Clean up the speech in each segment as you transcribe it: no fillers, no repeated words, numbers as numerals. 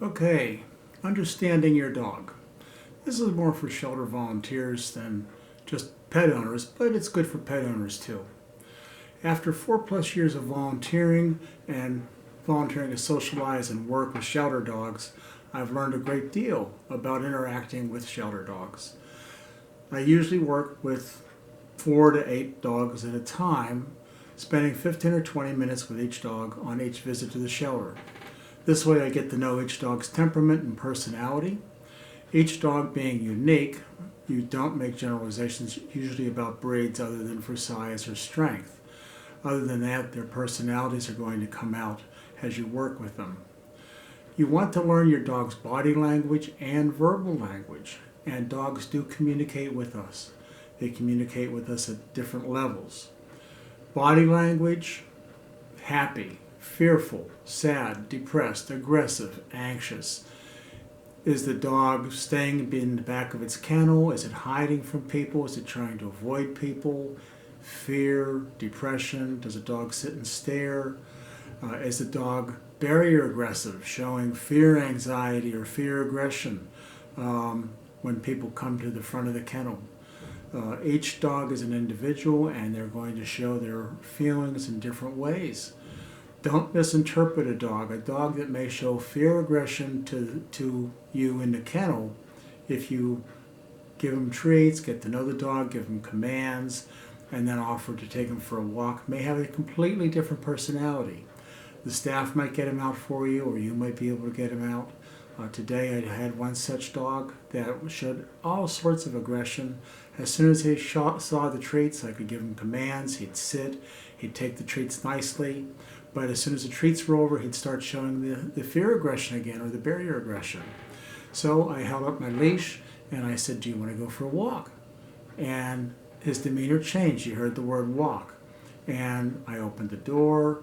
Okay, understanding your dog. This is more for shelter volunteers than just pet owners, but it's good for pet owners too. After 4+ years of volunteering and volunteering to socialize and work with shelter dogs, I've learned a great deal about interacting with shelter dogs. I usually work with 4 to 8 dogs at a time, spending 15 or 20 minutes with each dog on each visit to the shelter. This way I get to know each dog's temperament and personality. Each dog being unique, you don't make generalizations usually about breeds other than for size or strength. Other than that, their personalities are going to come out as you work with them. You want to learn your dog's body language and verbal language, and dogs do communicate with us. They communicate with us at different levels. Body language: happy, fearful, sad, depressed, aggressive, anxious. Is the dog staying in the back of its kennel? Is it hiding from people? Is it trying to avoid people? Fear, depression. Does a dog sit and stare? Is the dog barrier aggressive, showing fear, anxiety, or fear aggression when people come to the front of the kennel? Each dog is an individual and they're going to show their feelings in different ways. Don't misinterpret a dog. A dog that may show fear, aggression to you in the kennel, if you give him treats, get to know the dog, give him commands, and then offer to take him for a walk, may have a completely different personality. The staff might get him out for you, or you might be able to get him out. Today I had one such dog that showed all sorts of aggression. As soon as he saw the treats, I could give him commands. He'd sit, he'd take the treats nicely. But as soon as the treats were over, he'd start showing the fear aggression again, or the barrier aggression. So I held up my leash and I said, "Do you want to go for a walk?" And his demeanor changed. He heard the word walk. And I opened the door,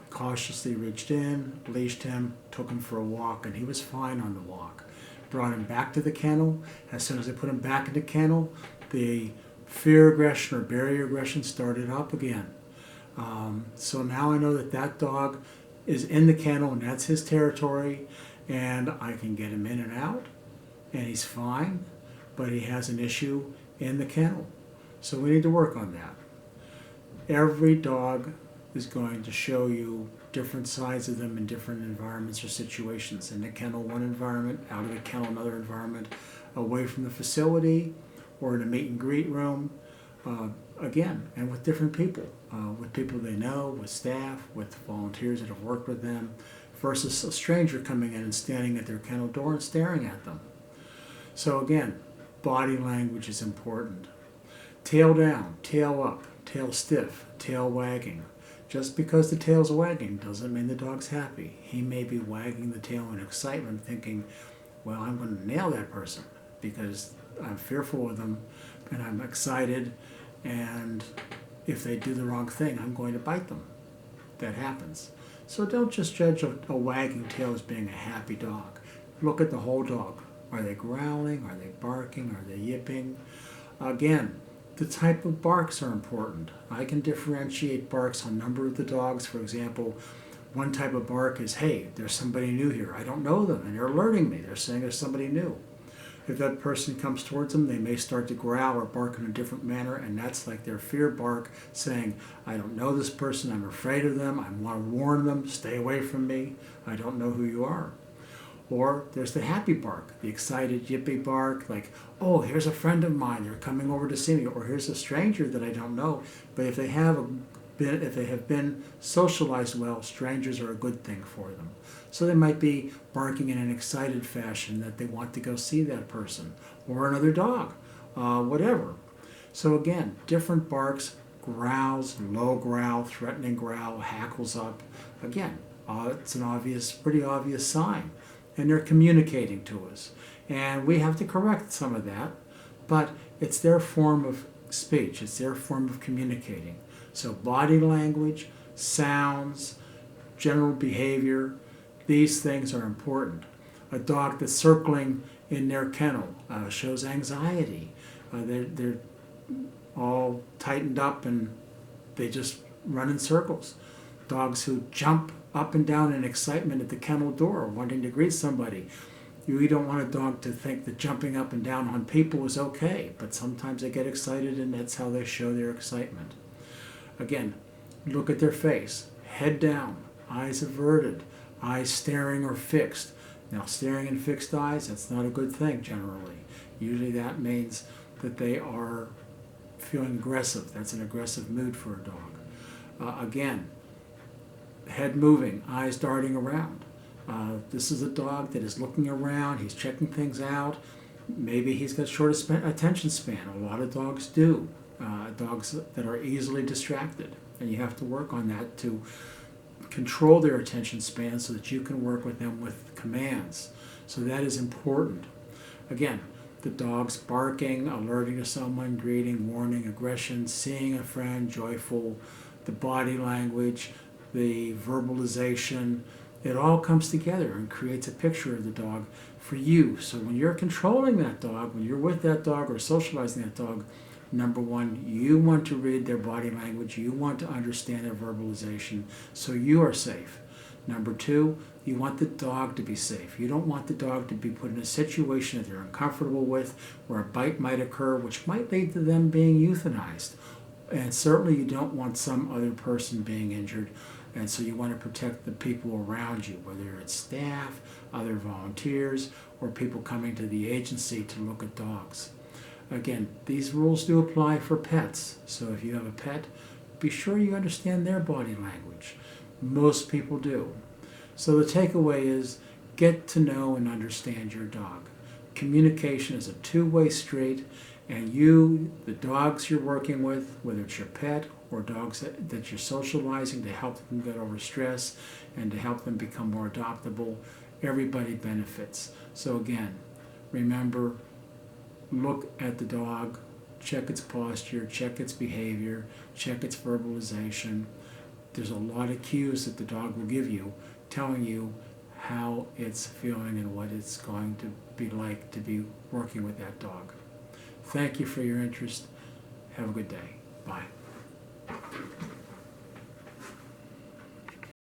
cautiously reached in, leashed him, took him for a walk, and he was fine on the walk. Brought him back to the kennel. As soon as I put him back in the kennel, the fear aggression or barrier aggression started up again. So now I know that that dog is in the kennel and that's his territory, and I can get him in and out, and he's fine, but he has an issue in the kennel. So we need to work on that. Every dog is going to show you different sides of them in different environments or situations. In the kennel, one environment; out of the kennel, another environment; away from the facility, or in a meet and greet room. Again, and with different people, with people they know, with staff, with volunteers that have worked with them, versus a stranger coming in and standing at their kennel door and staring at them. So again, body language is important. Tail down, tail up, tail stiff, tail wagging. Just because the tail's wagging doesn't mean the dog's happy. He may be wagging the tail in excitement, thinking, well, I'm going to nail that person because I'm fearful of them and I'm excited, and if they do the wrong thing, I'm going to bite them. That happens. So don't just judge a wagging tail as being a happy dog. Look at the whole dog. Are they growling? Are they barking? Are they yipping? Again, the type of barks are important. I can differentiate barks on a number of the dogs. For example, one type of bark is, hey, there's somebody new here. I don't know them, and they're alerting me. They're saying there's somebody new. If that person comes towards them, they may start to growl or bark in a different manner, and that's like their fear bark, saying, I don't know this person, I'm afraid of them, I want to warn them, stay away from me, I don't know who you are. Or there's the happy bark, the excited yippy bark, like, oh, here's a friend of mine, they're coming over to see me, or here's a stranger that I don't know. But if they have been socialized well, strangers are a good thing for them. So they might be barking in an excited fashion that they want to go see that person, or another dog, whatever. So again, different barks: growls, low growl, threatening growl, hackles up. Again, it's an pretty obvious sign. And they're communicating to us. And we have to correct some of that, but it's their form of speech. It's their form of communicating. So body language, sounds, general behavior, these things are important. A dog that's circling in their kennel shows anxiety. They're all tightened up and they just run in circles. Dogs who jump up and down in excitement at the kennel door, wanting to greet somebody. You don't want a dog to think that jumping up and down on people is okay, but sometimes they get excited and that's how they show their excitement. Again, look at their face, head down, eyes averted, eyes staring or fixed. Now, staring and fixed eyes, that's not a good thing generally. Usually that means that they are feeling aggressive. That's an aggressive mood for a dog. Again, head moving, eyes darting around. This is a dog that is looking around, he's checking things out. Maybe he's got short attention span. A lot of dogs do. Dogs that are easily distracted. And you have to work on that to control their attention span so that you can work with them with commands. So that is important. Again, the dog's barking, alerting to someone, greeting, warning, aggression, seeing a friend, joyful, the body language, the verbalization, it all comes together and creates a picture of the dog for you. So when you're controlling that dog, when you're with that dog or socializing that dog, number one, you want to read their body language, you want to understand their verbalization so you are safe. Number two, you want the dog to be safe. You don't want the dog to be put in a situation that they're uncomfortable with, where a bite might occur, which might lead to them being euthanized. And certainly you don't want some other person being injured. And so you want to protect the people around you, whether it's staff, other volunteers, or people coming to the agency to look at dogs. Again, these rules do apply for pets. So if you have a pet, be sure you understand their body language. Most people do. So the takeaway is get to know and understand your dog. Communication is a two-way street, and you, the dogs you're working with, whether it's your pet or dogs that you're socializing to help them get over stress and to help them become more adoptable, everybody benefits. So again, remember, look at the dog, check its posture, check its behavior, check its verbalization. There's a lot of cues that the dog will give you, telling you how it's feeling and what it's going to be like to be working with that dog. Thank you for your interest. Have a good day. Bye.